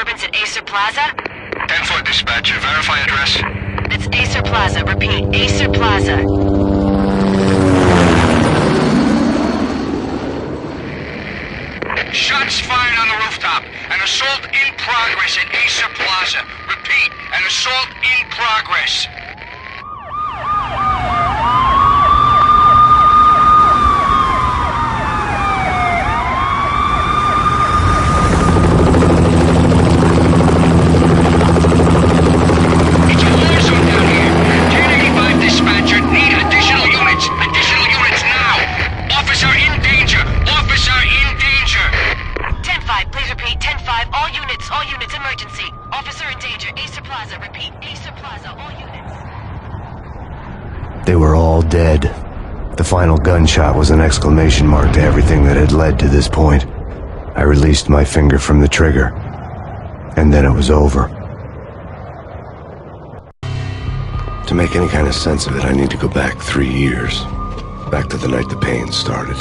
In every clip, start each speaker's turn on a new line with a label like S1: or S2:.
S1: disturbance at Acer Plaza?
S2: 10-4 dispatcher. Verify address.
S1: It's Acer Plaza. Repeat, Acer Plaza.
S2: Shots fired on the rooftop. An assault in progress at Acer Plaza. Repeat, an assault in progress. It's a war zone down here. 1085 dispatcher. Need additional units. Additional units now. Officer in danger. Officer in danger.
S1: 10-5, please repeat. 10-5, all units, emergency. Officer in danger, Acer Plaza. Repeat, Acer Plaza, all units.
S3: They were all dead. The final gunshot was an exclamation mark to everything that had led to this point. I released my finger from the trigger, and then it was over. To make any kind of sense of it, I need to go back 3 years. Back to the night the pain started.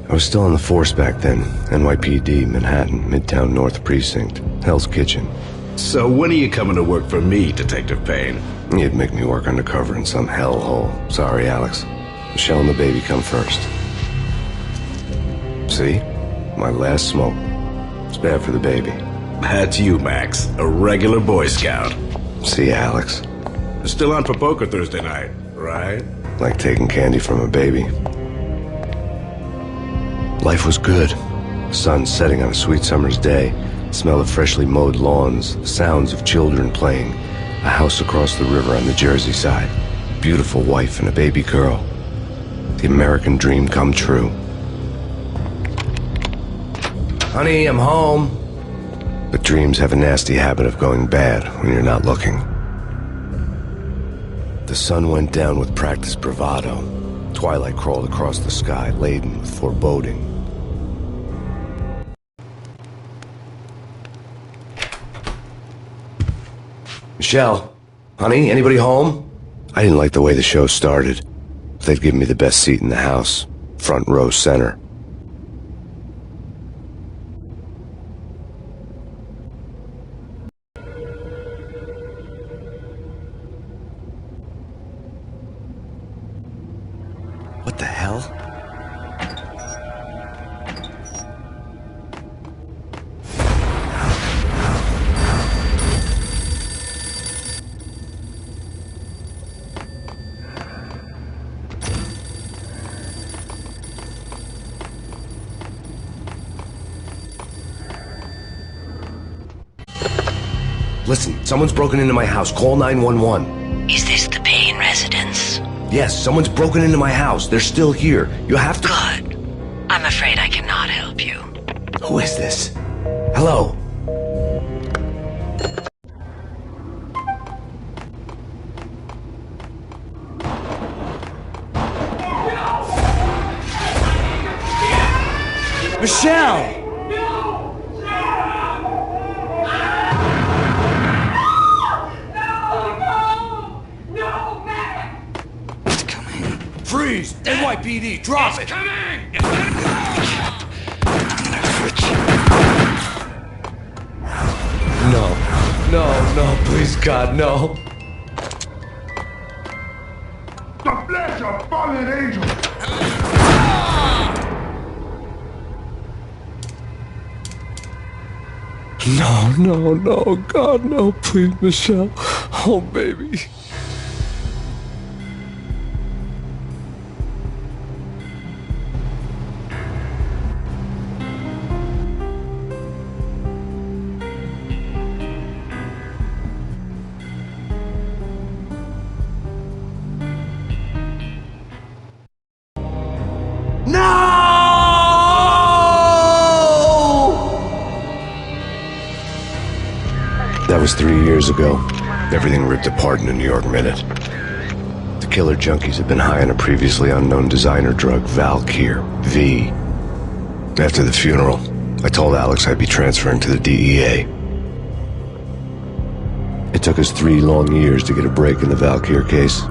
S3: I was still on the force back then. NYPD, Manhattan, Midtown North Precinct, Hell's Kitchen.
S4: So when are you coming to work for me, Detective Payne?
S3: You'd make me work undercover in some hellhole. Sorry, Alex. Michelle and the baby come first. See? My last smoke. It's bad for the baby.
S4: That's you, Max. A regular Boy Scout.
S3: See, Alex.
S4: Still on for poker Thursday night, right?
S3: Like taking candy from a baby. Life was good. Sun setting on a sweet summer's day. Smell of freshly mowed lawns. The sounds of children playing. A house across the river on the Jersey side. Beautiful wife and a baby girl. The American dream come true. Honey, I'm home. But dreams have a nasty habit of going bad when you're not looking. The sun went down with practiced bravado. Twilight crawled across the sky, laden with foreboding. Michelle, honey, anybody home? I didn't like the way the show started. They'd given me the best seat in the house, front row center. What the hell? Listen, someone's broken into my house. Call 911.
S1: Is this the Payne residence?
S3: Yes, someone's broken into my house. They're still here. You have to...
S1: Good. I'm afraid I cannot help you.
S3: Who is this? Hello? Michelle! Freeze! NYPD, drop it!
S2: Coming!
S3: No, please, God, no.
S5: The flesh of fallen angels!
S3: No, God, no, please, Michelle. Oh, baby. That was 3 years ago. Everything ripped apart in a New York minute. The killer junkies had been high on a previously unknown designer drug, Valkyr, V. After the funeral, I told Alex I'd be transferring to the DEA. It took us 3 long years to get a break in the Valkyr case.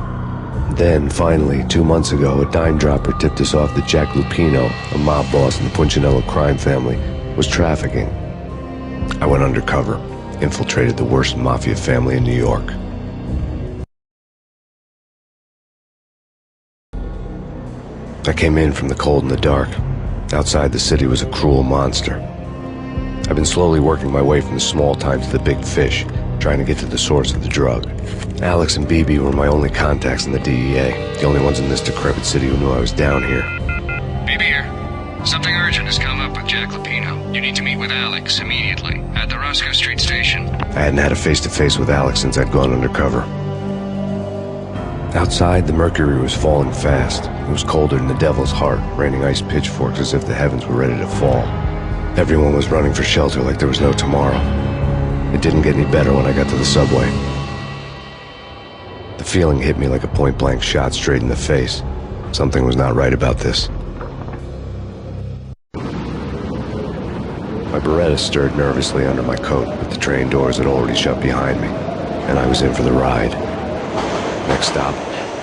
S3: Then, finally, 2 months ago, a dime dropper tipped us off that Jack Lupino, a mob boss in the Punchinello crime family, was trafficking. I went undercover, infiltrated the worst mafia family in New York. I came in from the cold and the dark. Outside the city was a cruel monster. I've been slowly working my way from the small time to the big fish, trying to get to the source of the drug. Alex and BB were my only contacts in the DEA, the only ones in this decrepit city who knew I was down here.
S2: BB here. Something urgent has come up with Jack Lupino. You need to meet with Alex immediately at the Roscoe Street station.
S3: I hadn't had a face-to-face with Alex since I'd gone undercover. Outside, the mercury was falling fast. It was colder than the devil's heart, raining ice pitchforks as if the heavens were ready to fall. Everyone was running for shelter like there was no tomorrow. It didn't get any better when I got to the subway. The feeling hit me like a point-blank shot straight in the face. Something was not right about this. My Beretta stirred nervously under my coat, but the train doors had already shut behind me, and I was in for the ride. Next stop,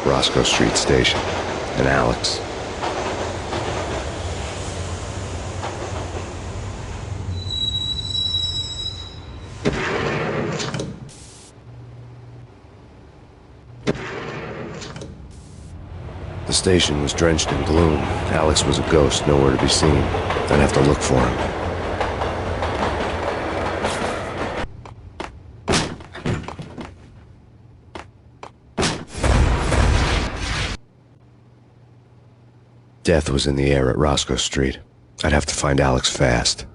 S3: Roscoe Street Station, and Alex. The station was drenched in gloom. Alex was a ghost, nowhere to be seen. I'd have to look for him. Death was in the air at Roscoe Street. I'd have to find Alex fast.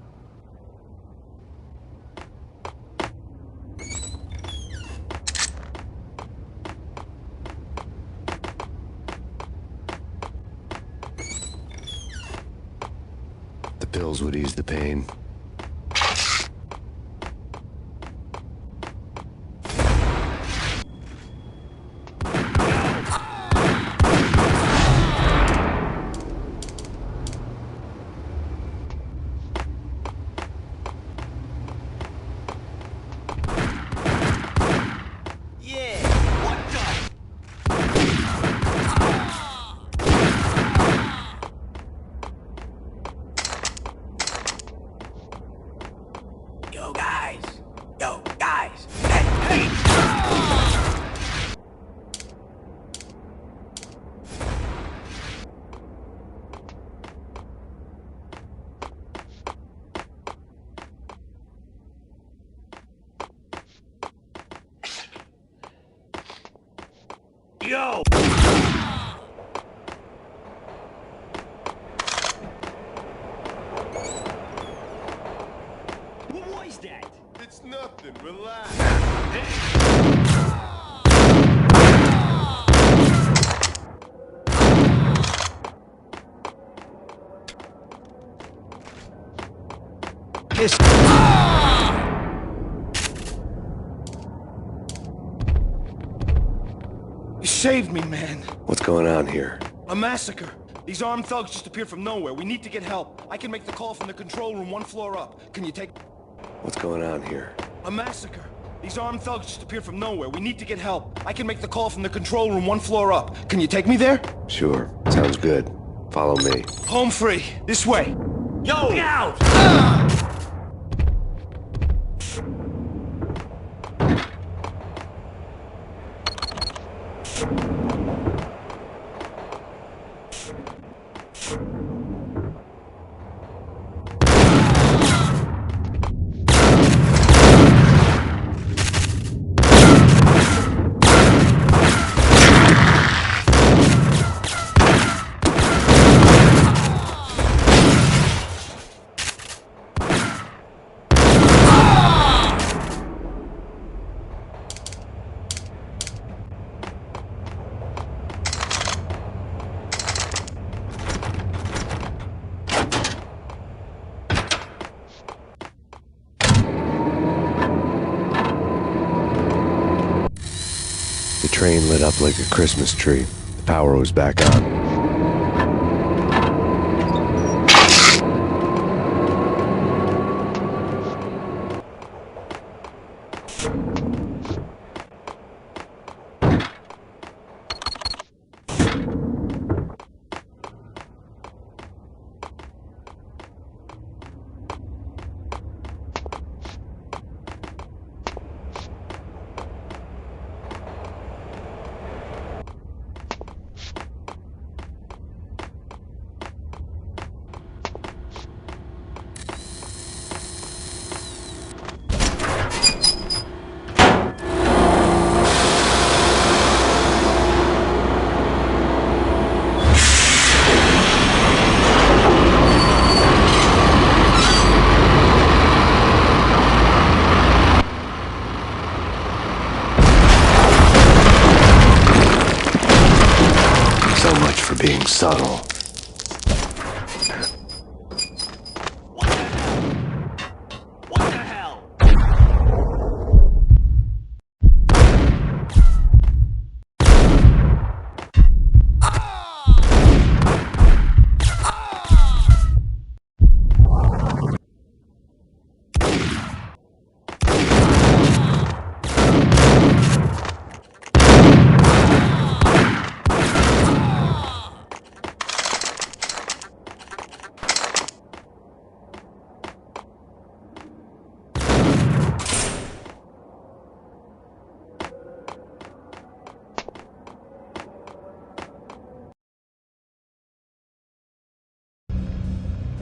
S3: The pills would ease the pain.
S5: Yo! What was that? It's nothing, relax.
S3: Kiss.
S5: You saved me, man.
S3: What's going on here?
S5: A massacre. These armed thugs just appeared from nowhere. We need to get help. I can make the call from the control room 1 floor up. Can you take...
S3: What's going on here?
S5: A massacre. These armed thugs just appeared from nowhere. We need to get help. I can make the call from the control room 1 floor up. Can you take me there?
S3: Sure. Sounds good. Follow me.
S5: Home free. This way. Yo! Get out!
S3: The train lit up like a Christmas tree. The power was back on. subtle.
S5: What the hell?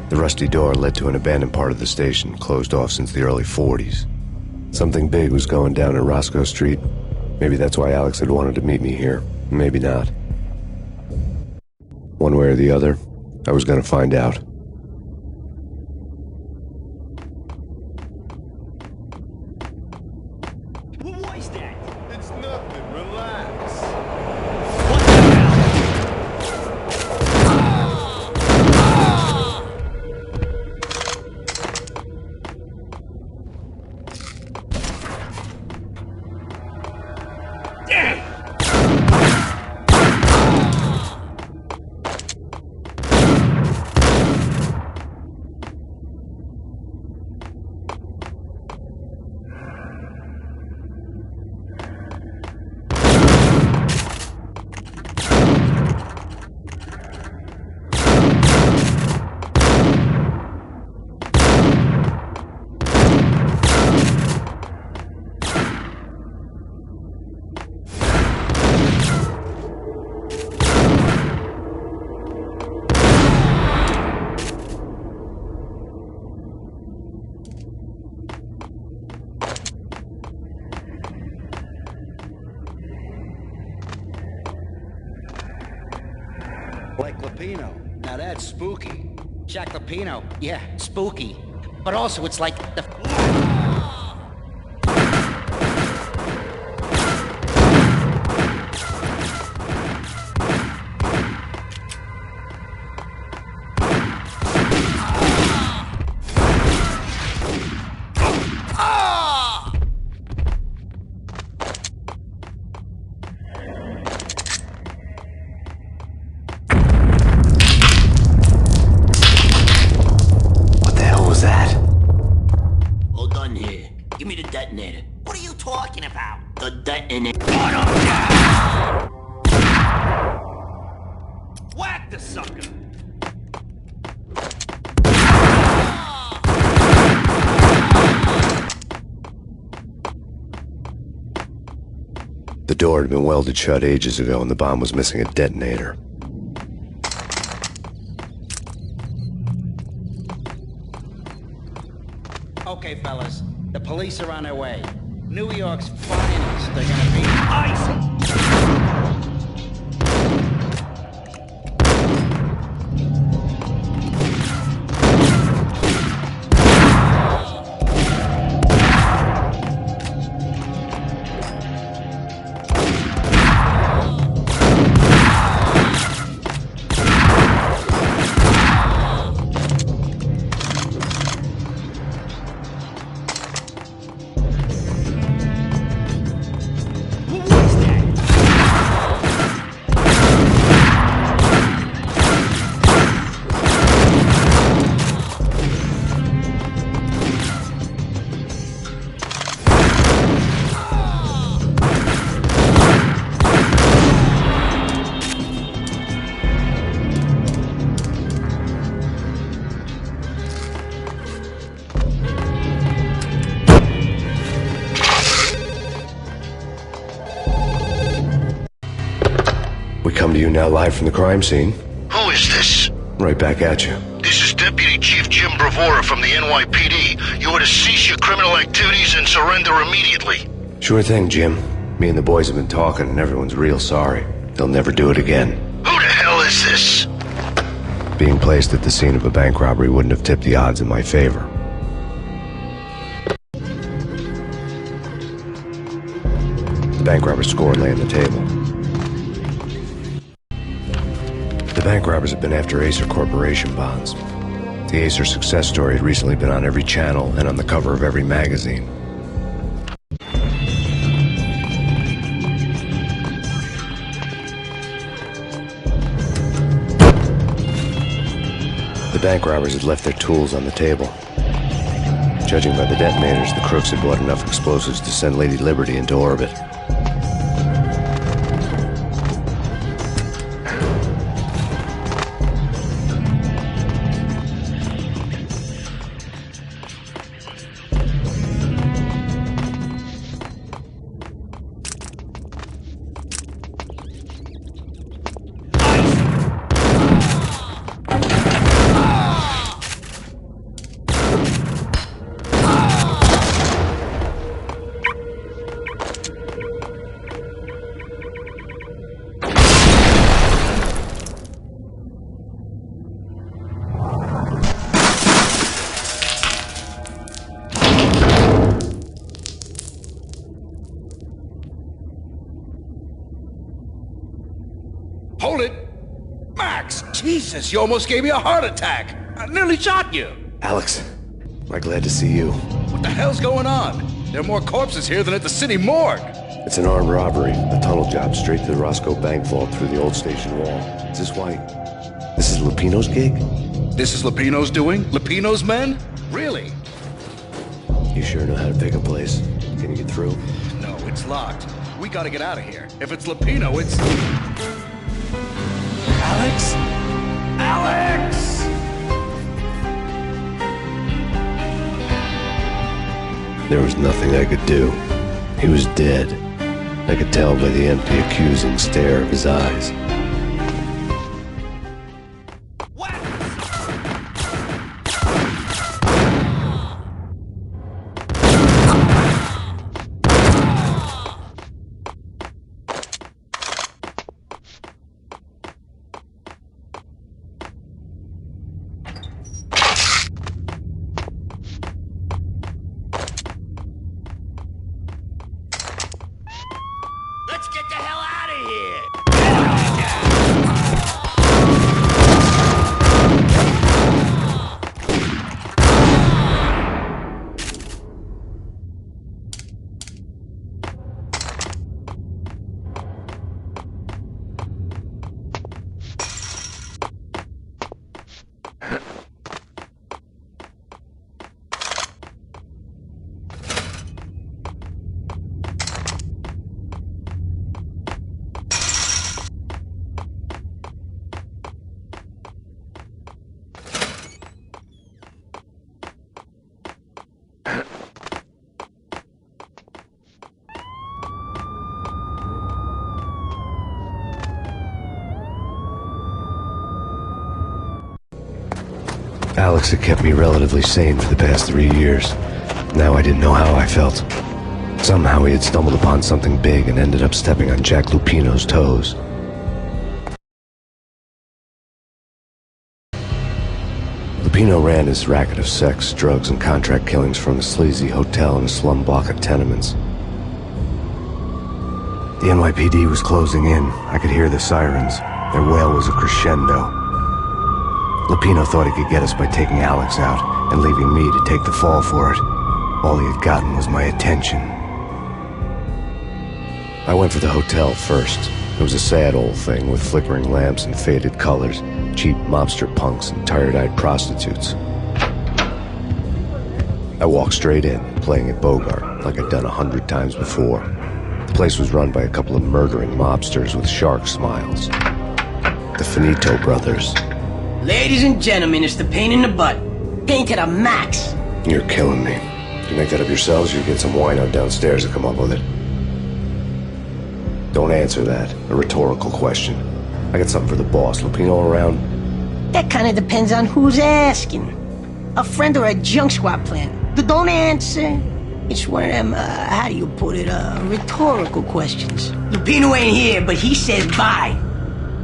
S3: The rusty door led to an abandoned part of the station, closed off since the early 40s. Something big was going down at Roscoe Street. Maybe that's why Alex had wanted to meet me here. Maybe not. One way or the other, I was gonna find out.
S5: What was that?
S6: It's nothing, relax.
S5: What the hell?
S7: Like Lapino. Now that's spooky. Jack Lapino. Yeah, spooky. But also it's like the...
S3: What the hell was that?
S8: Hold on here. Give me the detonator.
S7: What are you talking about?
S8: The detonator.
S5: Whack the sucker!
S3: The door had been welded shut ages ago and the bomb was missing a detonator.
S7: Okay, fellas. The police are on their way. New York's finest. They're gonna be icy.
S3: We come to you now live from the crime scene.
S9: Who is this?
S3: Right back at you.
S9: This is Deputy Chief Jim Bravura from the NYPD. You are to cease your criminal activities and surrender immediately.
S3: Sure thing, Jim. Me and the boys have been talking and everyone's real sorry. They'll never do it again.
S9: Who the hell is this?
S3: Being placed at the scene of a bank robbery wouldn't have tipped the odds in my favor. The bank robber's score lay on the table. The bank robbers had been after Acer Corporation bonds. The Acer success story had recently been on every channel and on the cover of every magazine. The bank robbers had left their tools on the table. Judging by the detonators, the crooks had bought enough explosives to send Lady Liberty into orbit.
S4: Hold it! Max! Jesus, you almost gave me a heart attack! I nearly shot you!
S3: Alex, I'm glad to see you.
S4: What the hell's going on? There are more corpses here than at the city morgue!
S3: It's an armed robbery. A tunnel job straight to the Roscoe Bank vault through the old station wall. Is this why... This is Lupino's gig?
S4: This is Lupino's doing? Lupino's men? Really?
S3: You sure know how to pick a place? Can you get through?
S4: No, it's locked. We gotta get out of here. If it's Lupino, it's... Alex? Alex!
S3: There was nothing I could do. He was dead. I could tell by the empty, accusing stare of his eyes.
S8: Let's get the hell out of here!
S3: Alex had kept me relatively sane for the past 3 years. Now I didn't know how I felt. Somehow he had stumbled upon something big and ended up stepping on Jack Lupino's toes. Lupino ran his racket of sex, drugs, and contract killings from a sleazy hotel in a slum block of tenements. The NYPD was closing in. I could hear the sirens. Their wail was a crescendo. Lupino thought he could get us by taking Alex out and leaving me to take the fall for it. All he had gotten was my attention. I went for the hotel first. It was a sad old thing with flickering lamps and faded colors, cheap mobster punks and tired-eyed prostitutes. I walked straight in, playing at Bogart, like I'd done 100 times before. The place was run by a couple of murdering mobsters with shark smiles. The Finito brothers.
S8: Ladies and gentlemen, it's the pain in the butt. Pain to the max.
S3: You're killing me. Do you make that up yourselves, or you get some wino downstairs to come up with it? Don't answer that. A rhetorical question. I got something for the boss. Lupino around?
S8: That kind of depends on who's asking. A friend or a junk squad plan. Don't answer. It's one of them, how do you put it, rhetorical questions. Lupino ain't here, but he says bye.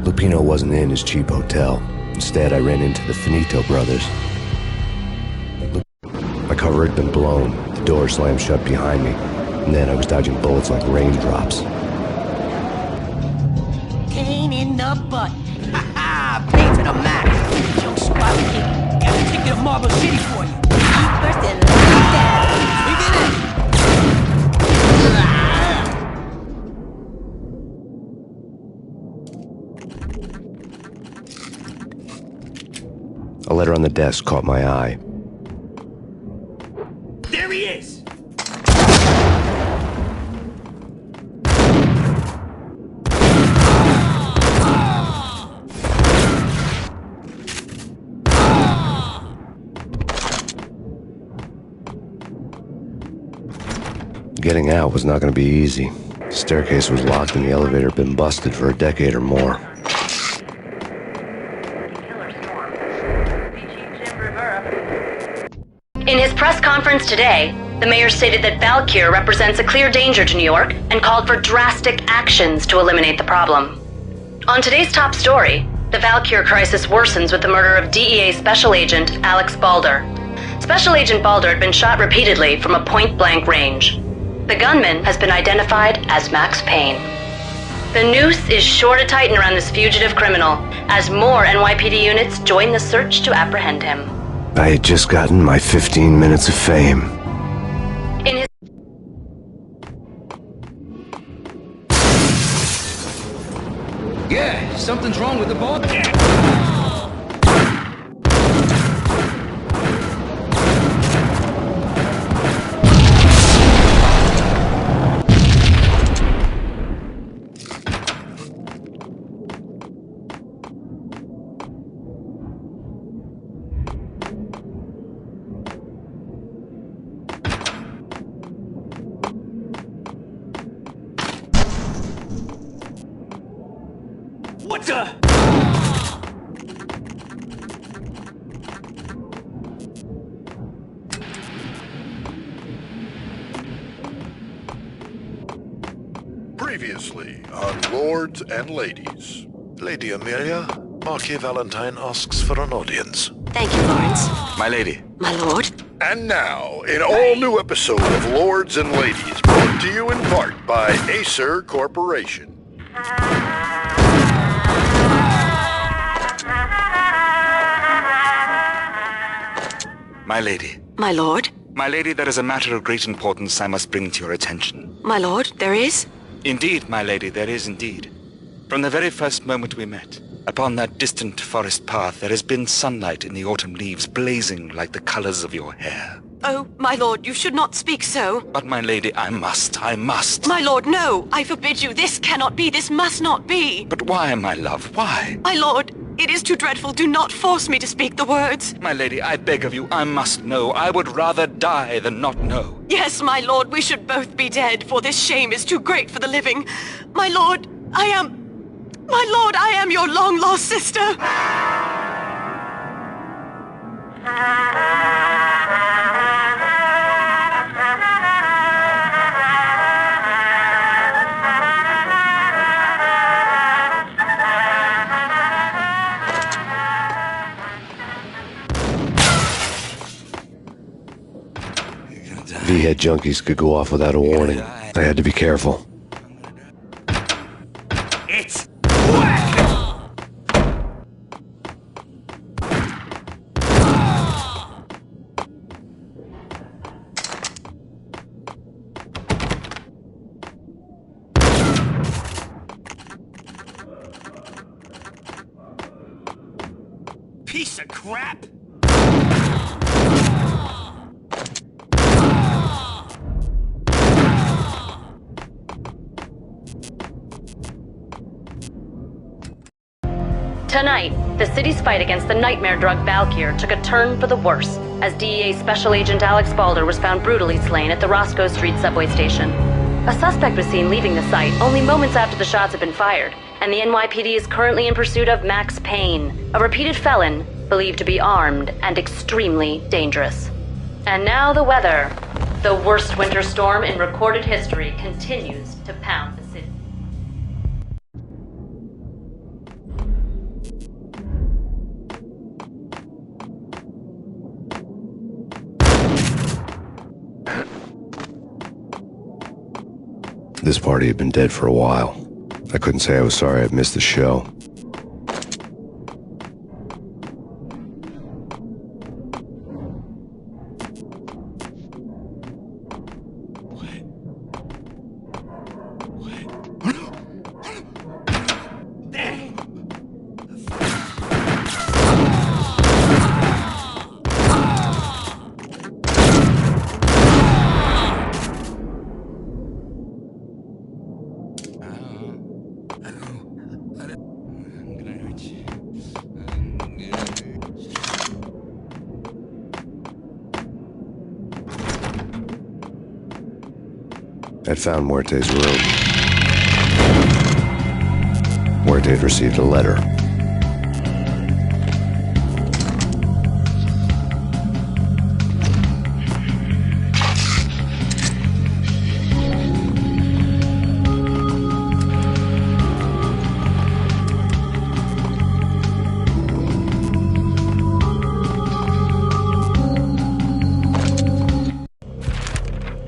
S3: Lupino wasn't in his cheap hotel. Instead, I ran into the Finito brothers. My cover had been blown. The door slammed shut behind me. And then I was dodging bullets like raindrops.
S8: Pain in the butt. Ha ha! Stop playing to the max. Junk squad kid. Got a ticket to Marble City for you. Eat first and lie down. We get it.
S3: A letter on the desk caught my eye.
S4: There he is!
S3: Getting out was not going to be easy. The staircase was locked and the elevator had been busted for a decade or more.
S1: In his press conference today, the mayor stated that Valkyr represents a clear danger to New York and called for drastic actions to eliminate the problem. On today's top story, the Valkyr crisis worsens with the murder of DEA Special Agent Alex Balder. Special Agent Balder had been shot repeatedly from a point-blank range. The gunman has been identified as Max Payne. The noose is sure to tighten around this fugitive criminal as more NYPD units join the search to apprehend him.
S3: I had just gotten my 15 minutes of fame.
S1: In his
S4: Yeah, something's wrong with the ball. What the?
S9: Previously on Lords and Ladies. Lady Amelia, Marquis Valentine asks for an audience.
S1: Thank you, Lawrence.
S2: My lady.
S1: My lord.
S9: And now, an all-new episode of Lords and Ladies, brought to you in part by Acer Corporation.
S2: My lady.
S1: My lord.
S2: My lady, there is a matter of great importance I must bring to your attention.
S1: My lord, there is?
S2: Indeed, my lady, there is indeed. From the very first moment we met, upon that distant forest path, there has been sunlight in the autumn leaves blazing like the colors of your hair.
S1: Oh, my lord, you should not speak so.
S2: But my lady, I must.
S1: My lord, no! I forbid you. This cannot be. This must not be.
S2: But why, my love, why?
S1: My lord, it is too dreadful. Do not force me to speak the words.
S2: My lady, I beg of you, I must know. I would rather die than not know.
S1: Yes, my lord, we should both be dead, for this shame is too great for the living. My lord, I am your long-lost sister.
S3: V-head junkies could go off without a warning. I had to be careful.
S4: It's piece of crap.
S1: Tonight, the city's fight against the nightmare drug Valkyr took a turn for the worse, as DEA Special Agent Alex Balder was found brutally slain at the Roscoe Street subway station. A suspect was seen leaving the site only moments after the shots had been fired, and the NYPD is currently in pursuit of Max Payne, a repeated felon believed to be armed and extremely dangerous. And now the weather. The worst winter storm in recorded history continues to pound the city.
S3: This party had been dead for a while. I couldn't say I was sorry I'd missed the show. I'd found Muerte's room. Muerte had received a letter.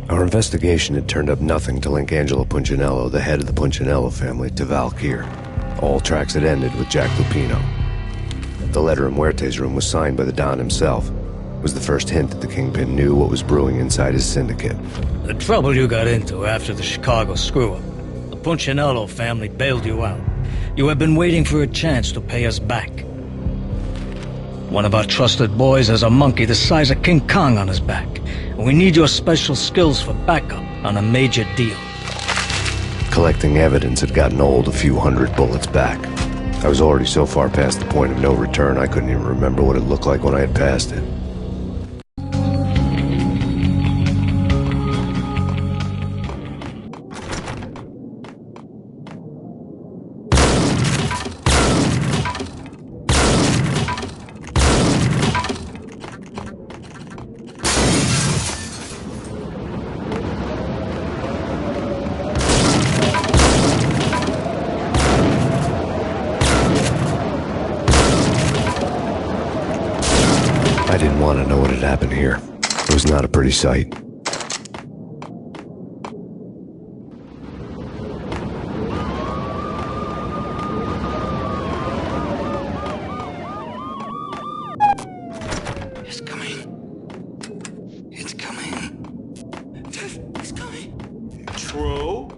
S3: Our investigation had turned up nothing to link Angelo Punchinello, the head of the Punchinello family, to Valkyr. All tracks had ended with Jack Lupino. The letter in Muerte's room was signed by the Don himself. It was the first hint that the Kingpin knew what was brewing inside his syndicate.
S10: The trouble you got into after the Chicago screw-up. The Punchinello family bailed you out. You have been waiting for a chance to pay us back. One of our trusted boys has a monkey the size of King Kong on his back. And we need your special skills for backup on a major deal.
S3: Collecting evidence had gotten old a few hundred bullets back. I was already so far past the point of no return I couldn't even remember what it looked like when I had passed it. I didn't want to know what had happened here. It was not a pretty sight.
S2: It's coming. It's coming. It's coming.
S6: True.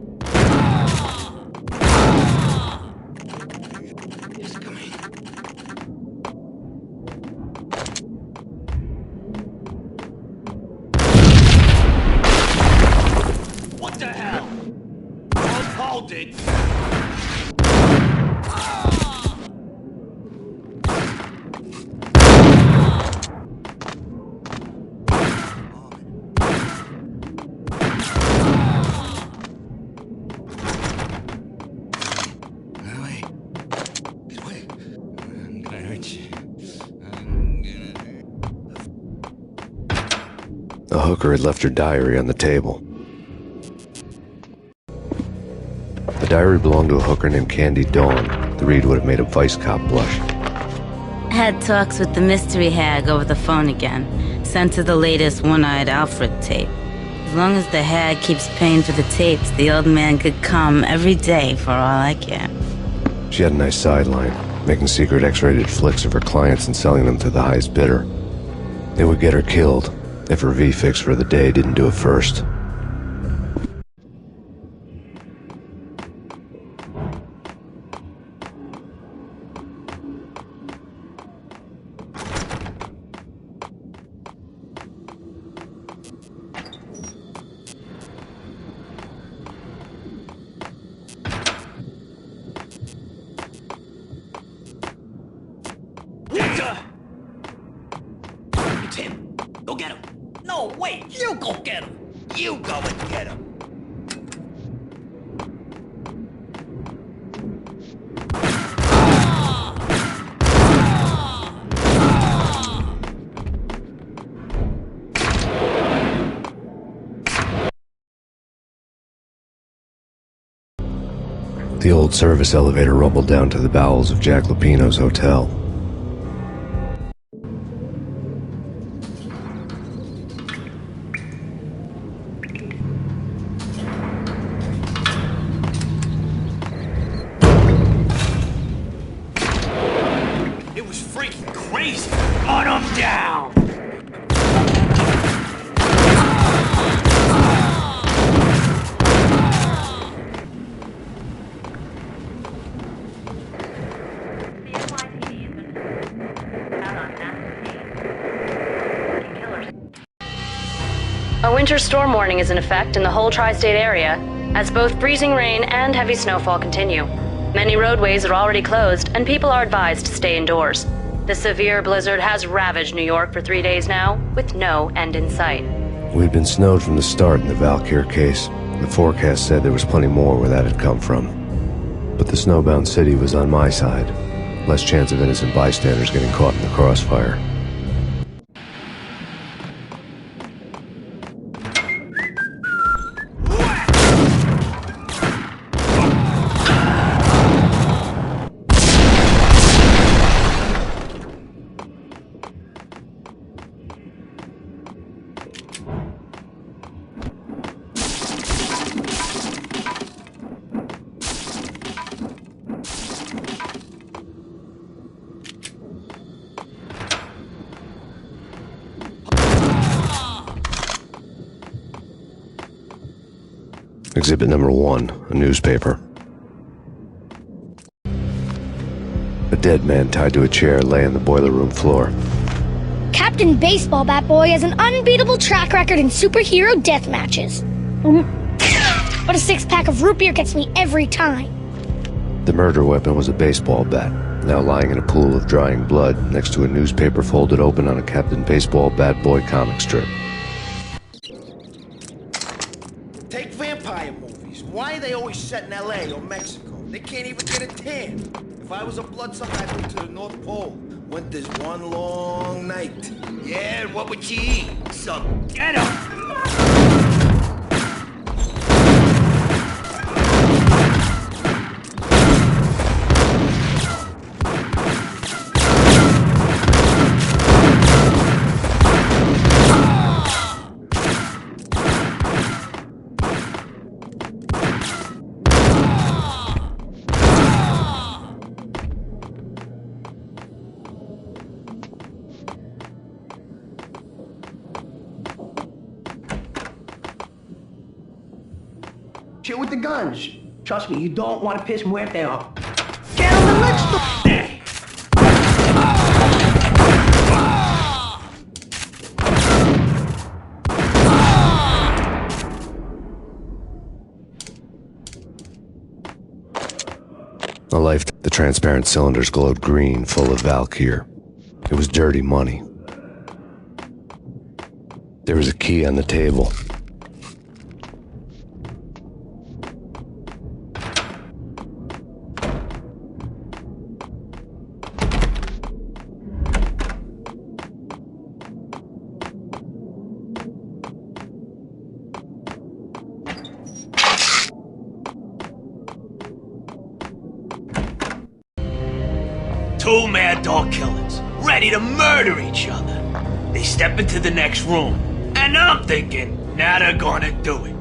S2: It's coming.
S6: What the hell? Hold it.
S2: No, wait. Get away. I'm gonna hurt you. I'm gonna...
S3: The hooker had left her diary on the table. The diary belonged to a hooker named Candy Dawn. The read would have made a vice cop blush.
S11: Had talks with the mystery hag over the phone again. Sent to the latest one-eyed Alfred tape. As long as the hag keeps paying for the tapes, the old man could come every day for all I care.
S3: She had a nice sideline, making secret X-rated flicks of her clients and selling them to the highest bidder. They would get her killed if her V-fix for the day didn't do it first.
S7: It's him. Go get him. No, wait. You go get him. You go and get him.
S3: The old service elevator rumbled down to the bowels of Jack Lupino's hotel.
S6: It was freaking crazy. Gun him down.
S1: A winter storm warning is in effect in the whole tri-state area, as both freezing rain and heavy snowfall continue. Many roadways are already closed, and people are advised to stay indoors. The severe blizzard has ravaged New York for 3 days now, with no end in sight.
S3: We'd been snowed from the start in the Valkyr case. The forecast said there was plenty more where that had come from. But the snowbound city was on my side. Less chance of innocent bystanders getting caught in the crossfire. Exhibit number 1, a newspaper. A dead man tied to a chair lay on the boiler room floor.
S12: Captain Baseball Bat Boy has an unbeatable track record in superhero death matches. But a 6-pack of root beer gets me every time.
S3: The murder weapon was a baseball bat, now lying in a pool of drying blood next to a newspaper folded open on a Captain Baseball Bat Boy comic strip.
S5: Take vampire movies. Why are they always set in LA or Mexico? They can't even get a tan. If I was a bloodsucker, I'd move to the North Pole. Winter's one long night.
S6: Yeah, and what would you eat? Some ghetto.
S8: Shit with the guns. Trust me, you don't want to piss Muerte off. Gentlemen, let's go.
S3: A life, the transparent cylinders glowed green, full of Valkyr. It was dirty money. There was a key on the table.
S6: Two mad dog killers, ready to murder each other. They step into the next room, and I'm thinking, now they're gonna do it.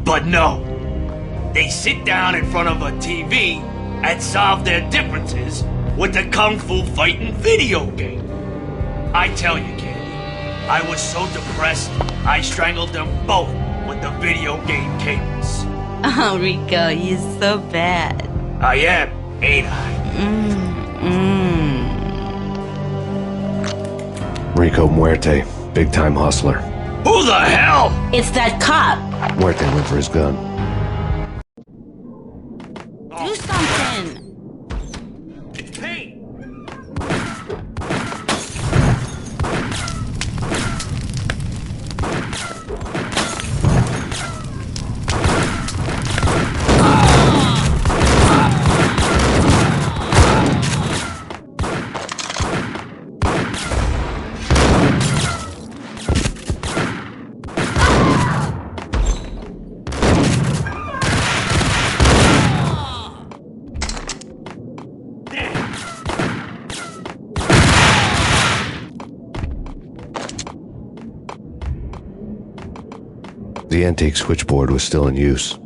S6: But no. They sit down in front of a TV and solve their differences with the kung fu fighting video game. I tell you, Candy, I was so depressed, I strangled them both with the video game cables.
S11: Oh, Rico, you're so bad.
S6: I am, ain't I?
S3: Rico Muerte, big-time hustler.
S6: Who the hell?
S11: It's that cop.
S3: Muerte went for his gun.
S11: Do something.
S6: It's Payne.
S3: The antique switchboard was still in use.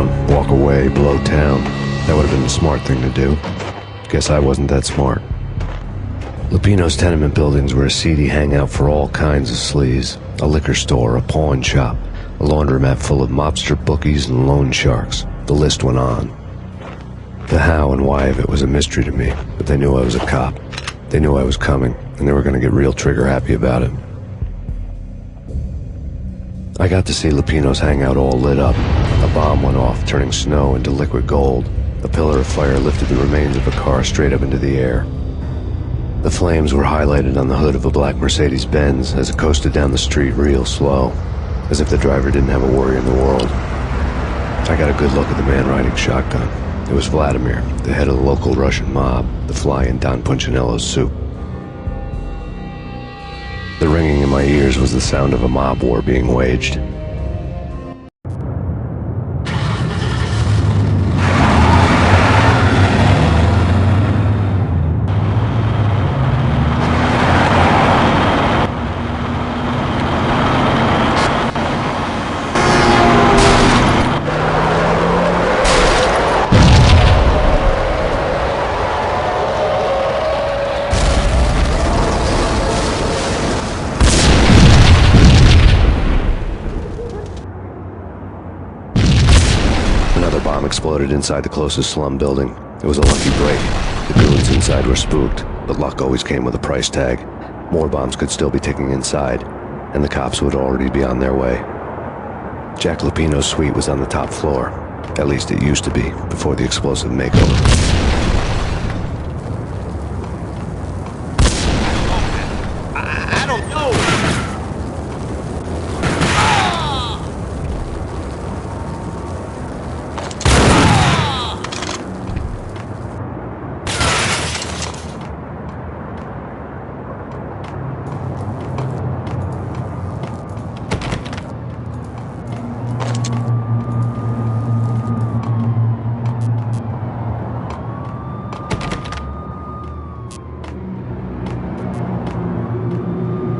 S3: down, walk away, blow town. That would have been the smart thing to do. Guess I wasn't that smart. Lupino's tenement buildings were a seedy hangout for all kinds of sleaze. A liquor store, a pawn shop, a laundromat full of mobster bookies and loan sharks. The list went on. The how and why of it was a mystery to me, but they knew I was a cop. They knew I was coming, and they were going to get real trigger-happy about it. I got to see Lupino's hangout all lit up. A bomb went off, turning snow into liquid gold. A pillar of fire lifted the remains of a car straight up into the air. The flames were highlighted on the hood of a black Mercedes-Benz as it coasted down the street real slow, as if the driver didn't have a worry in the world. I got a good look at the man riding shotgun. It was Vladimir, the head of the local Russian mob, the fly in Don Punchinello's soup. The ringing in my ears was the sound of a mob war being waged. Exploded inside the closest slum building. It was a lucky break. The goons inside were spooked, but luck always came with a price tag. More bombs could still be ticking inside, and the cops would already be on their way. Jack Lupino's suite was on the top floor. At least it used to be, before the explosive makeover.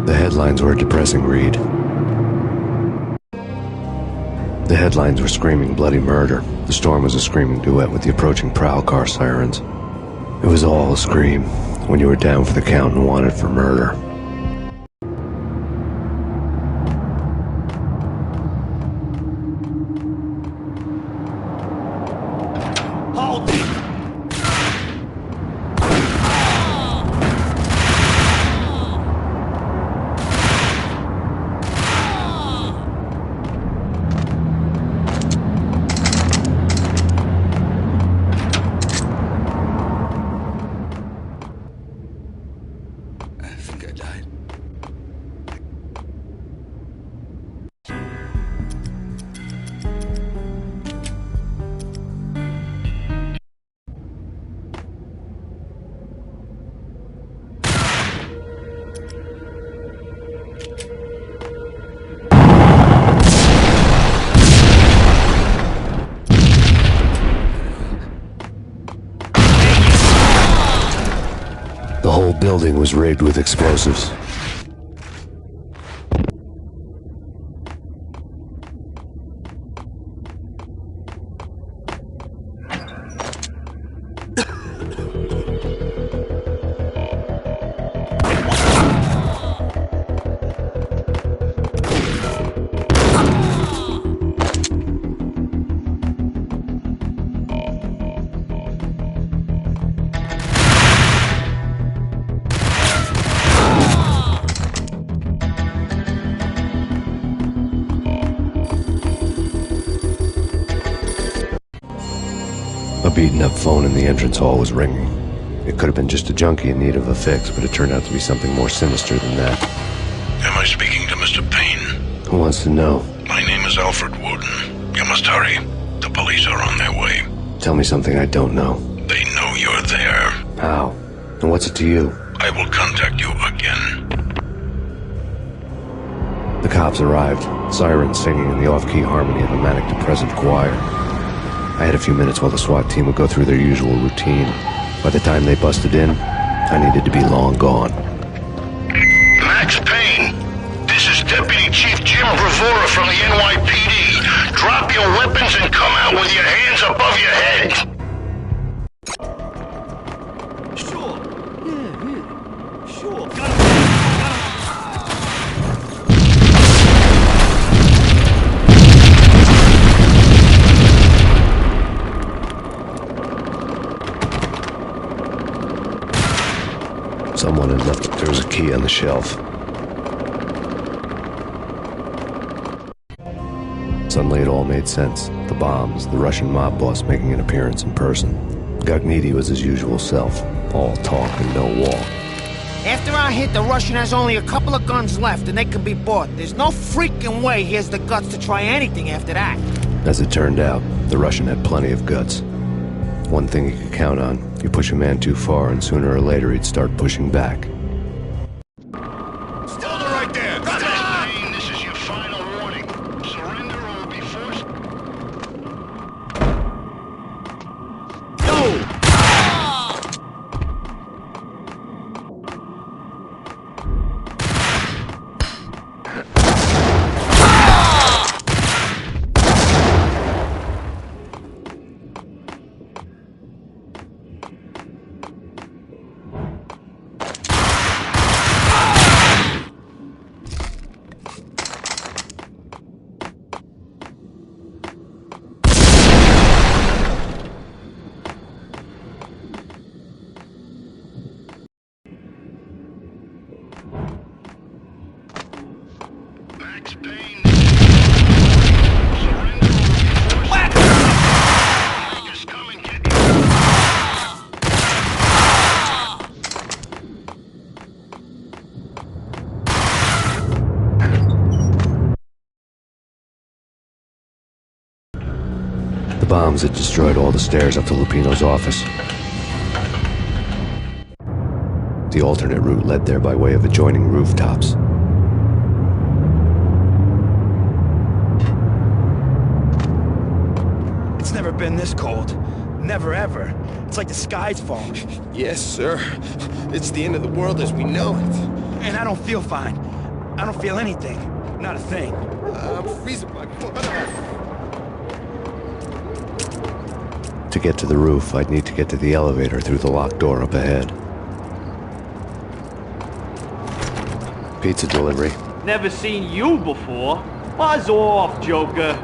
S3: The headlines were a depressing read. The headlines were screaming bloody murder. The storm was a screaming duet with the approaching prowl car sirens. It was all a scream when you were down for the count and wanted for murder. The whole building was rigged with explosives. A beaten-up phone in the entrance hall was ringing. It could have been just a junkie in need of a fix, but it turned out to be something more sinister than that.
S9: Am I speaking to Mr. Payne?
S3: Who wants to know?
S9: My name is Alfred Woden. You must hurry. The police are on their way.
S3: Tell me something I don't know.
S9: They know you're there.
S3: How? And what's it to you?
S9: I will contact you again.
S3: The cops arrived, sirens singing in the off-key harmony of a manic-depressive choir. I had a few minutes while the SWAT team would go through their usual routine. By the time they busted in, I needed to be long gone.
S9: Max Payne, this is Deputy Chief Jim Bravura from the NYPD. Drop your weapons then come out with your hands above your head.
S6: Sure. Yeah. Sure.
S3: Someone had left. There was a key on the shelf. Suddenly it all made sense. The bombs, the Russian mob boss making an appearance in person. Gagniti was his usual self. All talk and no walk.
S5: After our hit, the Russian has only a couple of guns left and they can be bought. There's no freaking way he has the guts to try anything after that.
S3: As it turned out, the Russian had plenty of guts. One thing he could count on, you push a man too far and sooner or later he'd start pushing back.
S9: Hold it right there! Payne, this is your final warning. Surrender or will be forced... Max Payne, this is your final warning. Surrender or will be forced... Makers, come and get you.
S3: The bombs had destroyed all the stairs up to Lupino's office. The alternate route led there by way of adjoining rooftops.
S13: It's never been this cold. Never ever. It's like the sky's falling.
S4: Yes, sir. It's the end of the world as we know it.
S13: And I don't feel fine. I don't feel anything. Not a thing.
S4: I'm freezing my butt off.
S3: To get to the roof, I'd need to get to the elevator through the locked door up ahead. Pizza delivery.
S6: Never seen you before. Buzz off, Joker.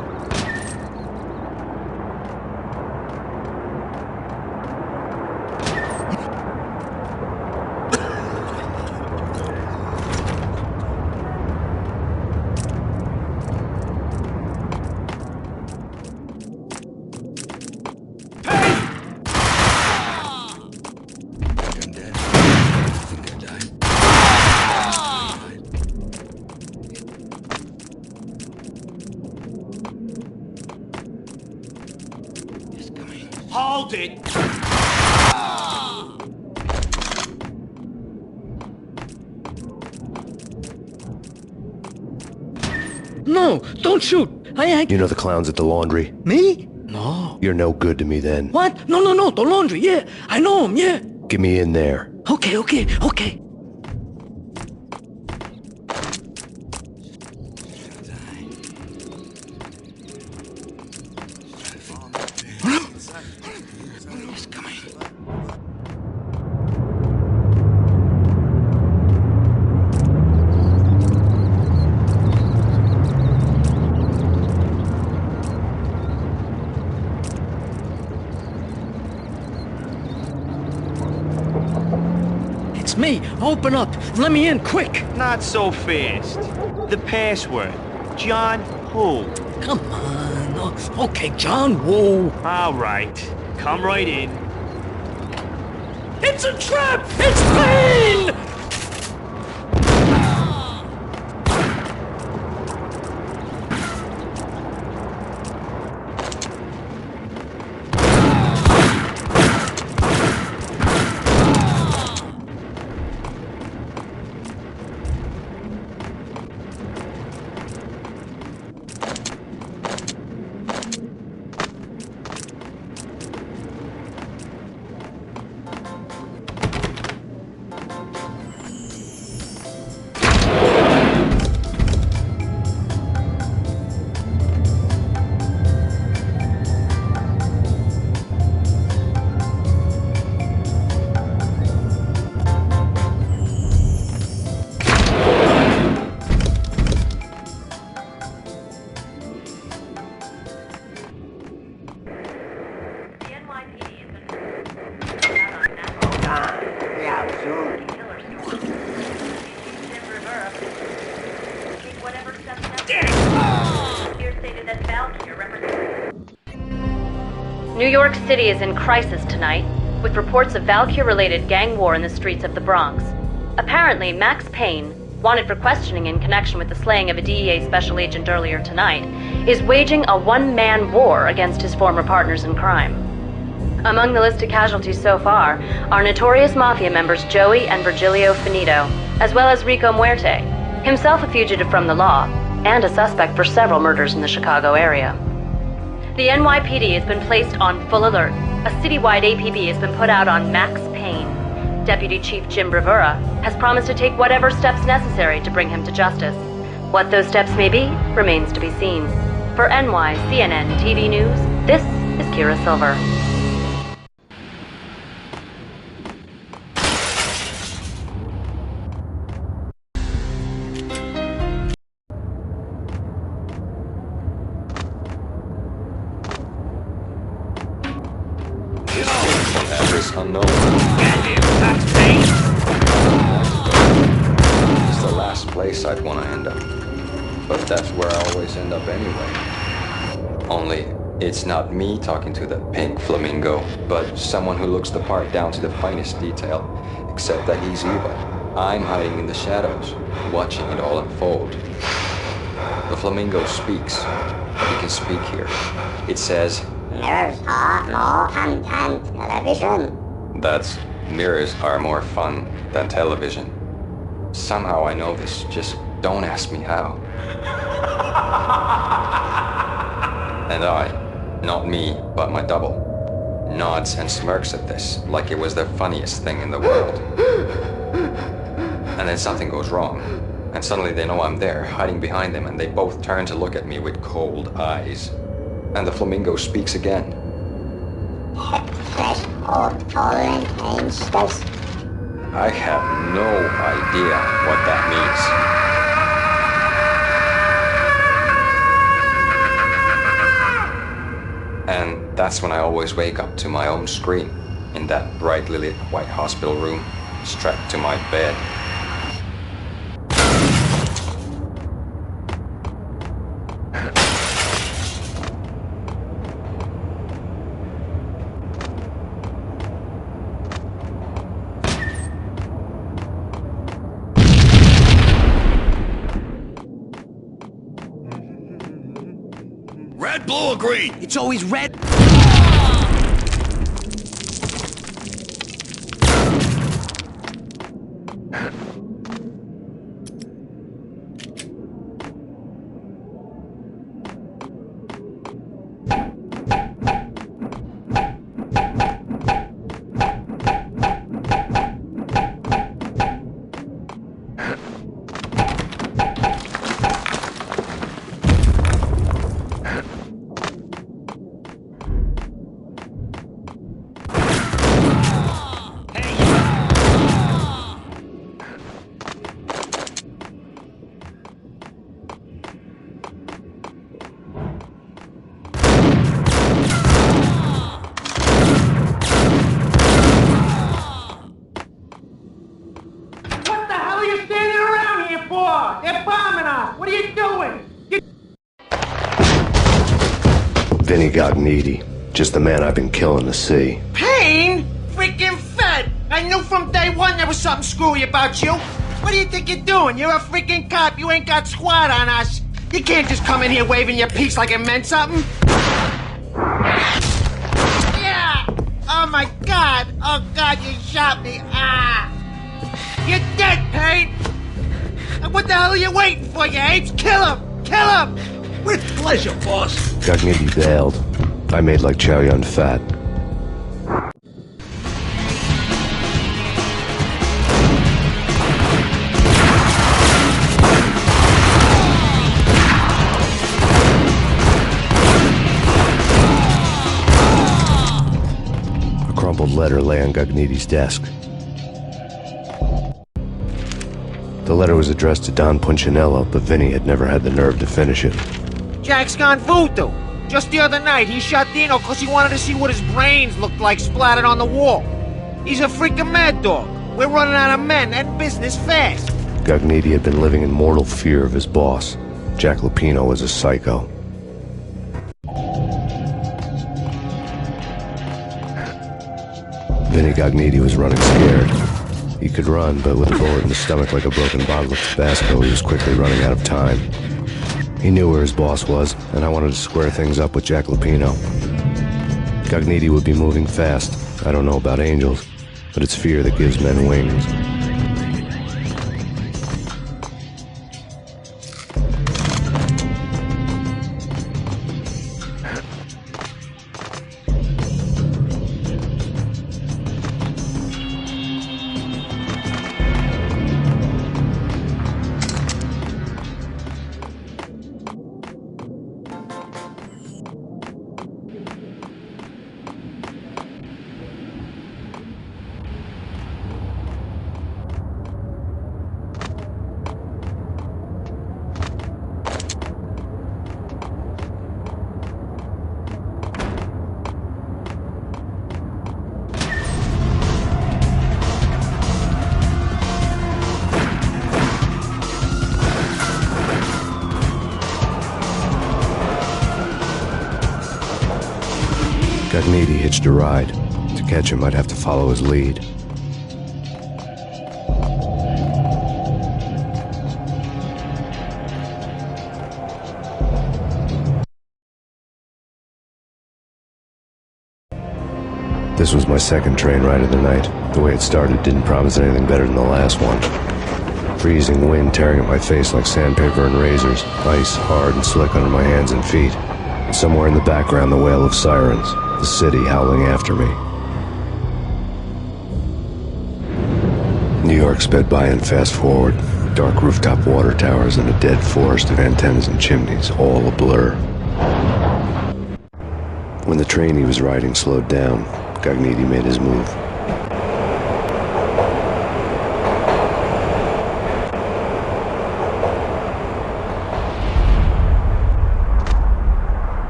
S6: Hold it!
S10: No, don't shoot!
S3: You know the clowns at the laundry?
S10: Me? No.
S3: You're no good to me then.
S10: What? No, the laundry, yeah. I know him, yeah.
S3: Get me in there.
S10: Okay. Me, open up. Let me in, quick.
S6: Not so fast. The password. John who?
S10: Come on. Oh, okay, John Woo.
S6: All right. Come right in.
S10: It's a trap! It's Payne!
S1: New York City is in crisis tonight, with reports of Valkyr-related gang war in the streets of the Bronx. Apparently, Max Payne, wanted for questioning in connection with the slaying of a DEA special agent earlier tonight, is waging a one-man war against his former partners in crime. Among the listed casualties so far are notorious mafia members Joey and Virgilio Finito, as well as Rico Muerte, himself a fugitive from the law, and a suspect for several murders in the Chicago area. The NYPD has been placed on full alert. A citywide APB has been put out on Max Payne. Deputy Chief Jim Bravura has promised to take whatever steps necessary to bring him to justice. What those steps may be remains to be seen. For NYCNN TV News, this is Kira Silver.
S14: Unknown. It's the last place I'd want to end up. But that's where I always end up anyway. Only, it's not me talking to the pink flamingo, but someone who looks the part down to the finest detail. Except that he's evil. I'm hiding in the shadows, watching it all unfold. The flamingo speaks. He can speak here. It says, "Mirrors are more fun than television." That's, mirrors are more fun than television. Somehow I know this, just don't ask me how. And I, not me, but my double, nods and smirks at this, like it was the funniest thing in the world. And then something goes wrong, and suddenly they know I'm there, hiding behind them, and they both turn to look at me with cold eyes. And the flamingo speaks again. I have no idea what that means. And that's when I always wake up to my own scream, in that brightly lit white hospital room, strapped to my bed.
S4: Red, blue, or green?
S7: It's always red.
S15: They're bombing us! What are you doing?
S3: Vinny got needy. Just the man I've been killing to see.
S15: Payne? Freaking fed! I knew from day one there was something screwy about you. What do you think you're doing? You're a freaking cop. You ain't got squad on us. You can't just come in here waving your piece like it meant something. Yeah! Oh my God! Oh God, you shot me! Ah! You're dead, Payne! What the hell are you waiting for, you apes? Kill him! Kill him!
S4: With pleasure, boss.
S3: Gugnetti bailed. I made like Chow Yun Fat. A crumpled letter lay on Gugnetti's desk. The letter was addressed to Don Punchinello, but Vinny had never had the nerve to finish it.
S15: Jack's gone voodoo. Just the other night, he shot Dino because he wanted to see what his brains looked like splattered on the wall. He's a freaking mad dog. We're running out of men and business fast.
S3: Gugnetti had been living in mortal fear of his boss. Jack Lupino was a psycho. Vinny Gognitti was running scared. He could run, but with a bullet in his stomach like a broken bottle of Tabasco, he was quickly running out of time. He knew where his boss was, and I wanted to square things up with Jack Lupino. Gognitti would be moving fast. I don't know about angels, but it's fear that gives men wings. Gognitti hitched a ride. To catch him, I'd have to follow his lead. This was my second train ride of the night. The way it started didn't promise anything better than the last one. Freezing wind tearing at my face like sandpaper and razors, ice hard and slick under my hands and feet. And somewhere in the background, the wail of sirens, the city howling after me. New York sped by in fast forward. Dark rooftop water towers and a dead forest of antennas and chimneys, all a blur. When the train he was riding slowed down, Gognitti made his move.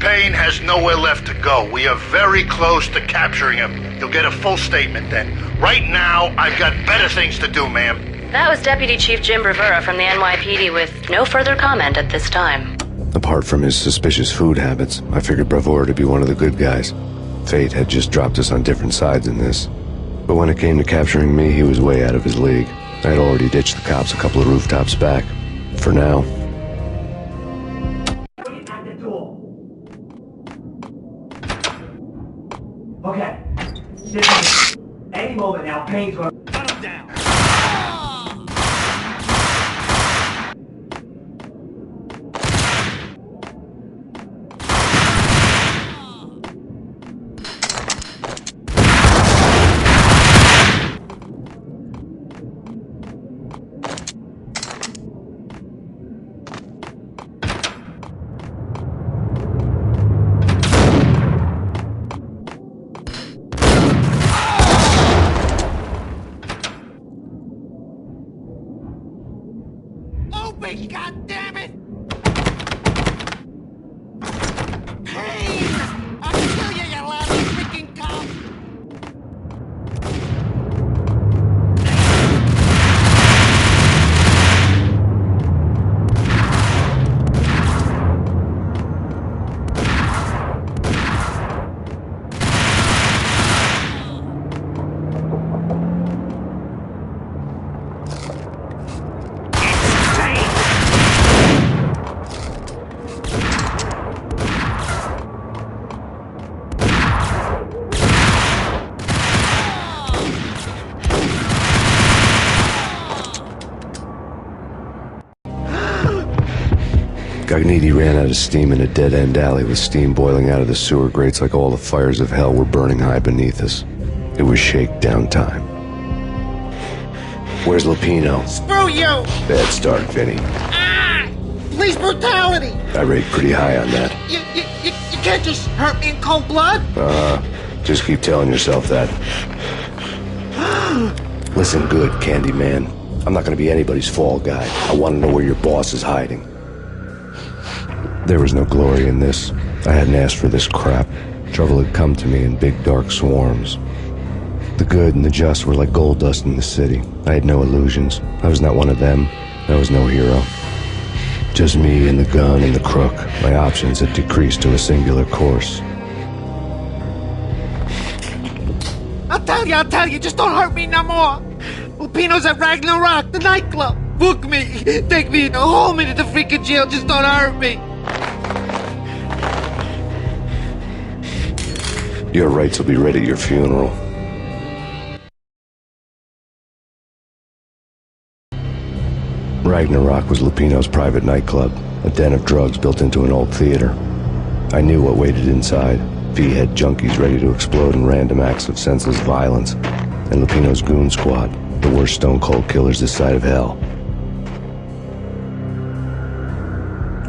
S9: Payne has nowhere left to go. We are very close to capturing him. You'll get a full statement then. Right now, I've got better things to do, ma'am.
S1: That was Deputy Chief Jim Bravura from the NYPD with no further comment at this time.
S3: Apart from his suspicious food habits, I figured Bravura to be one of the good guys. Fate had just dropped us on different sides in this. But when it came to capturing me, he was way out of his league. I had already ditched the cops a couple of rooftops back. For now.
S13: Okay. Any moment now, Payne's gonna cut him down.
S15: God damn it! Payne! I'll kill you, you lousy freaking cop!
S3: Gagniti ran out of steam in a dead-end alley with steam boiling out of the sewer grates like all the fires of hell were burning high beneath us. It was shakedown time. Where's Lupino?
S15: Screw you!
S3: Bad start, Vinny.
S15: Ah! Police brutality!
S3: I rate pretty high on that.
S15: You can't just hurt me in cold blood!
S3: Just keep telling yourself that. Listen good, Candyman. I'm not gonna be anybody's fall guy. I want to know where your boss is hiding. There was no glory in this. I hadn't asked for this crap. Trouble had come to me in big dark swarms. The good and the just were like gold dust in the city. I had no illusions. I was not one of them. I was no hero. Just me and the gun and the crook. My options had decreased to a singular course.
S15: I'll tell you, just don't hurt me no more. Lupino's at Ragnarok, the nightclub. Book me, take me, haul me to the freaking jail, just don't hurt me.
S3: Your rights will be ready at your funeral. Ragnarok was Lupino's private nightclub, a den of drugs built into an old theater. I knew what waited inside. V-head junkies ready to explode in random acts of senseless violence. And Lupino's goon squad, the worst stone-cold killers this side of hell.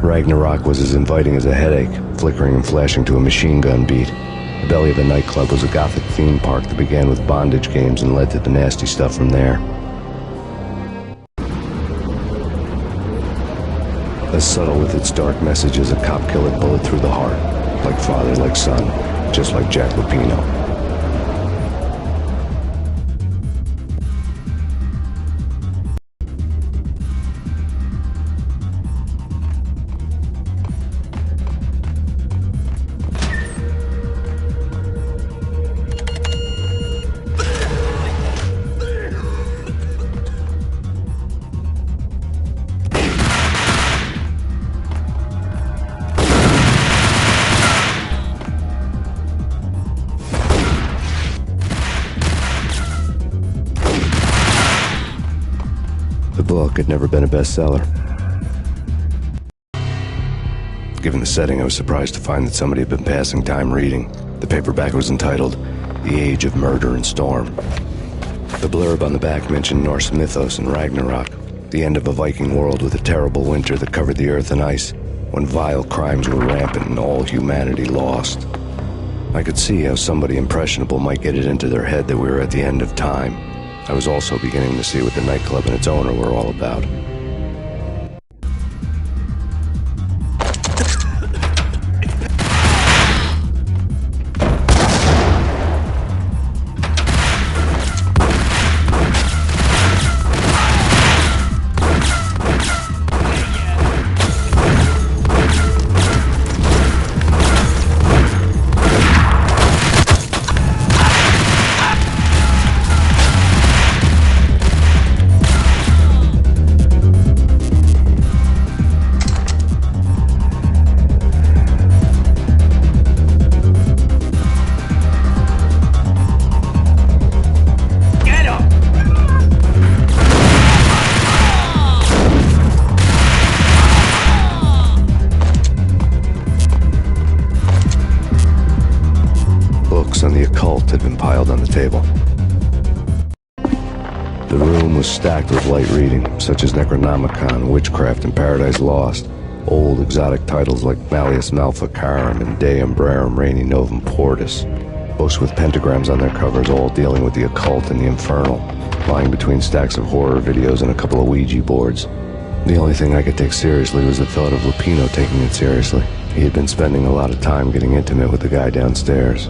S3: Ragnarok was as inviting as a headache, flickering and flashing to a machine gun beat. The belly of the nightclub was a gothic theme park that began with bondage games and led to the nasty stuff from there. As subtle with its dark message as a cop killer bullet through the heart. Like father, like son, just like Jack Lupino. The book had never been a bestseller. Given the setting, I was surprised to find that somebody had been passing time reading. The paperback was entitled The Age of Murder and Storm. The blurb on the back mentioned Norse mythos and Ragnarok, the end of a Viking world with a terrible winter that covered the earth in ice, when vile crimes were rampant and all humanity lost. I could see how somebody impressionable might get it into their head that we were at the end of time. I was also beginning to see what the nightclub and its owner were all about. occult had been piled on the table. The room was stacked with light reading, such as Necronomicon, Witchcraft, and Paradise Lost. Old exotic titles like Malleus Maleficarum and De Umbrarum Reini Novum Portus. Books with pentagrams on their covers, all dealing with the occult and the infernal, lying between stacks of horror videos and a couple of Ouija boards. The only thing I could take seriously was the thought of Lupino taking it seriously. He had been spending a lot of time getting intimate with the guy downstairs.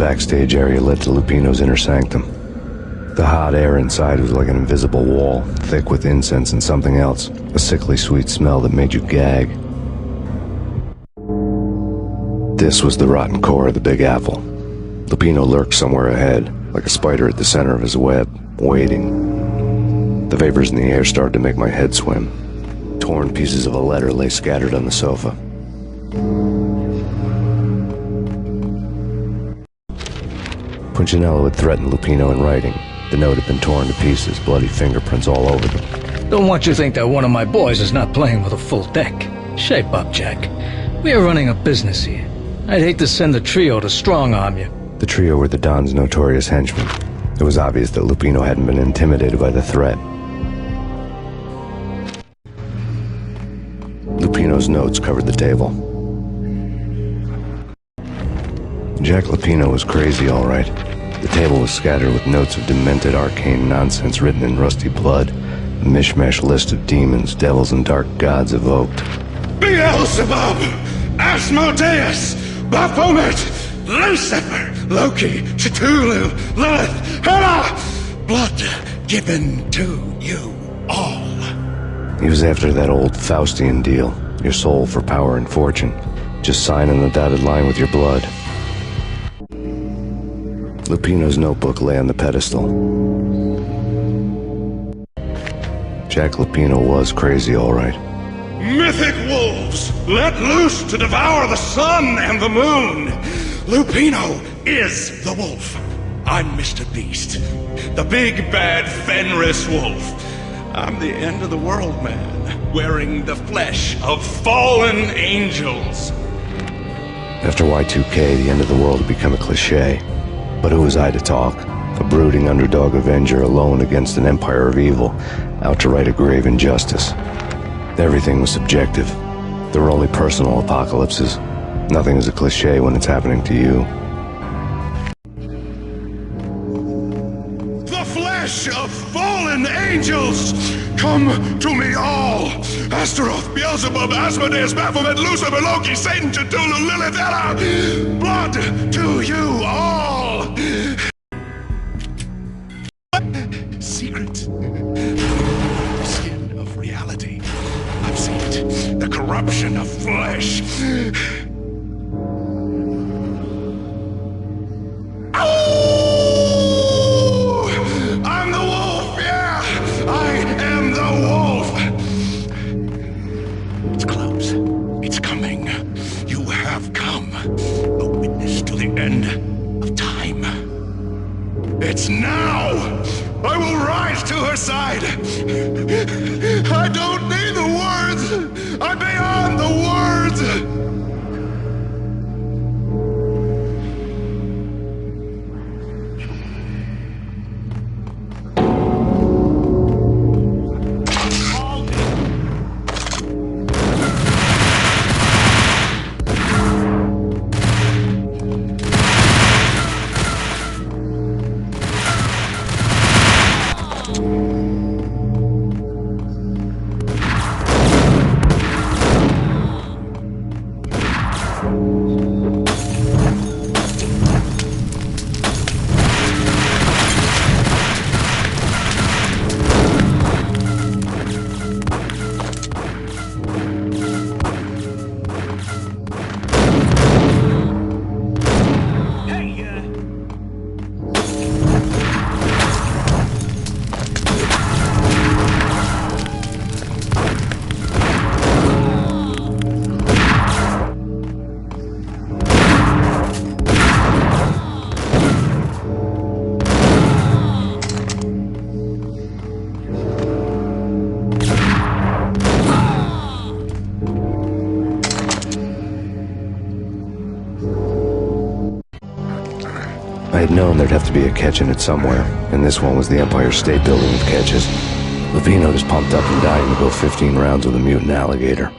S3: backstage area led to Lupino's inner sanctum. The hot air inside was like an invisible wall, thick with incense and something else, a sickly sweet smell that made you gag. This was the rotten core of the Big Apple. Lupino lurked somewhere ahead, like a spider at the center of his web, waiting. The vapors in the air started to make my head swim. Torn pieces of a letter lay scattered on the sofa. Punchinello had threatened Lupino in writing. The note had been torn to pieces, bloody fingerprints all over them.
S10: Don't want you to think that one of my boys is not playing with a full deck. Shape up, Jack. We are running a business here. I'd hate to send the trio to strong-arm you.
S3: The trio were the Don's notorious henchmen. It was obvious that Lupino hadn't been intimidated by the threat. Lupino's notes covered the table. Jack Lupino was crazy, all right. The table was scattered with notes of demented arcane nonsense written in rusty blood, a mishmash list of demons, devils, and dark gods evoked.
S4: Beelzebub, Asmodeus, Baphomet, Lucifer, Loki, Cthulhu, Lilith, Hela, blood given to you all.
S3: He was after that old Faustian deal, your soul for power and fortune. Just sign on the dotted line with your blood. Lupino's notebook lay on the pedestal. Jack Lupino was crazy, all right.
S4: Mythic wolves, let loose to devour the sun and the moon. Lupino is the wolf. I'm Mr. Beast, the big bad Fenris wolf. I'm the end of the world man, wearing the flesh of fallen angels.
S3: After Y2K, the end of the world had become a cliché. But who was I to talk? A brooding underdog avenger alone against an empire of evil, out to right a grave injustice. Everything was subjective. There were only personal apocalypses. Nothing is a cliché when it's happening to you.
S4: The flesh of fallen angels! Come to me all! Astaroth, Beelzebub, Asmodeus, Baphomet, Lucifer, Loki, Satan, Cthulhu, Lilith, Hela! Blood to you all! Secret. The skin of reality. I've seen it. The corruption of flesh. I'm the wolf, yeah! I am the wolf! It's close. It's coming. You have come. A witness to the end of time. It's now! I will rise to her side! I don't need the words! I'm beyond the words!
S3: I had known there'd have to be a catch in it somewhere, and this one was the Empire State Building of catches. Lupino was pumped up and dying to go 15 rounds with a mutant alligator.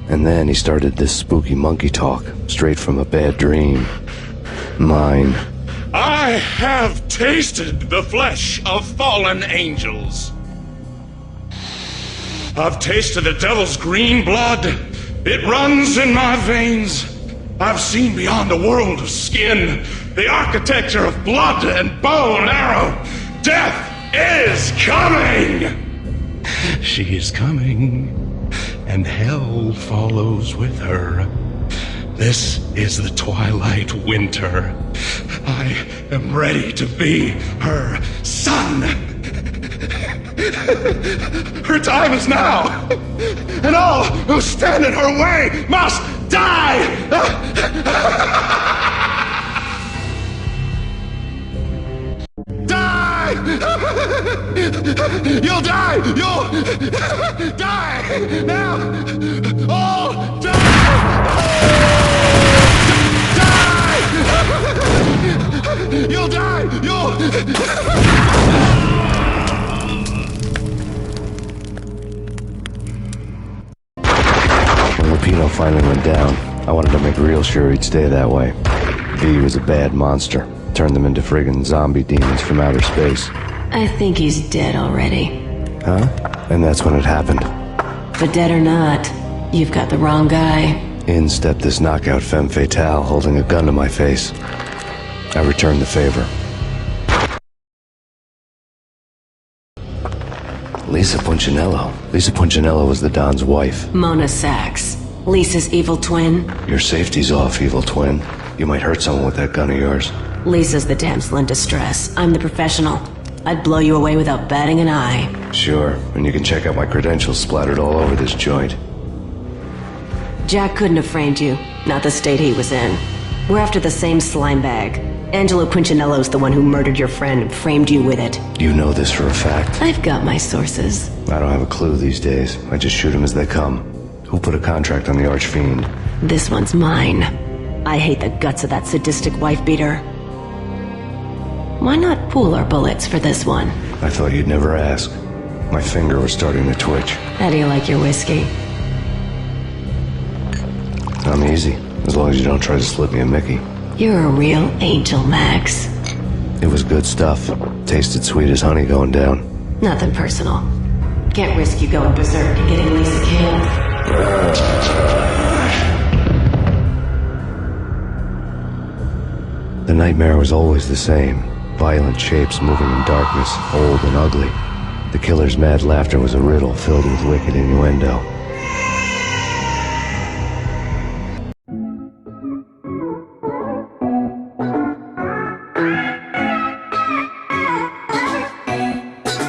S3: And then he started this spooky monkey talk, straight from a bad dream. Mine.
S4: I have tasted the flesh of fallen angels. I've tasted the devil's green blood. It runs in my veins. I've seen beyond a world of skin, the architecture of blood and bow and arrow. Death is coming! She is coming, and hell follows with her. This is the twilight winter. I am ready to be her son. Her time is now, and all who stand in her way must die! Die! You'll die! You'll die! Now! All die! Die! You'll die! You'll...
S3: When Lupino finally went down, I wanted to make real sure he'd stay that way. V was a bad monster. Turned them into friggin' zombie demons from outer space.
S16: I think he's dead already.
S3: Huh? And that's when it happened.
S16: But dead or not, you've got the wrong guy.
S3: In stepped this knockout femme fatale holding a gun to my face. I returned the favor. Lisa Punchinello. Lisa Punchinello was the Don's wife.
S16: Mona Sachs. Lisa's evil twin.
S3: Your safety's off, evil twin. You might hurt someone with that gun of yours.
S16: Lisa's the damsel in distress. I'm the professional. I'd blow you away without batting an eye.
S3: Sure, and you can check out my credentials splattered all over this joint.
S16: Jack couldn't have framed you. Not the state he was in. We're after the same slime bag. Angelo Punchinello's the one who murdered your friend and framed you with it.
S3: You know this for a fact.
S16: I've got my sources.
S3: I don't have a clue these days. I just shoot them as they come. Who put a contract on the Archfiend?
S16: This one's mine. I hate the guts of that sadistic wife-beater. Why not pool our bullets for this one?
S3: I thought you'd never ask. My finger was starting to twitch.
S16: How do you like your whiskey?
S3: I'm easy, as long as you don't try to slip me a Mickey.
S16: You're a real angel, Max.
S3: It was good stuff. Tasted sweet as honey going down.
S16: Nothing personal. Can't risk you going berserk and getting Lisa killed.
S3: The nightmare was always the same. Violent shapes moving in darkness, old and ugly. The killer's mad laughter was a riddle filled with wicked innuendo.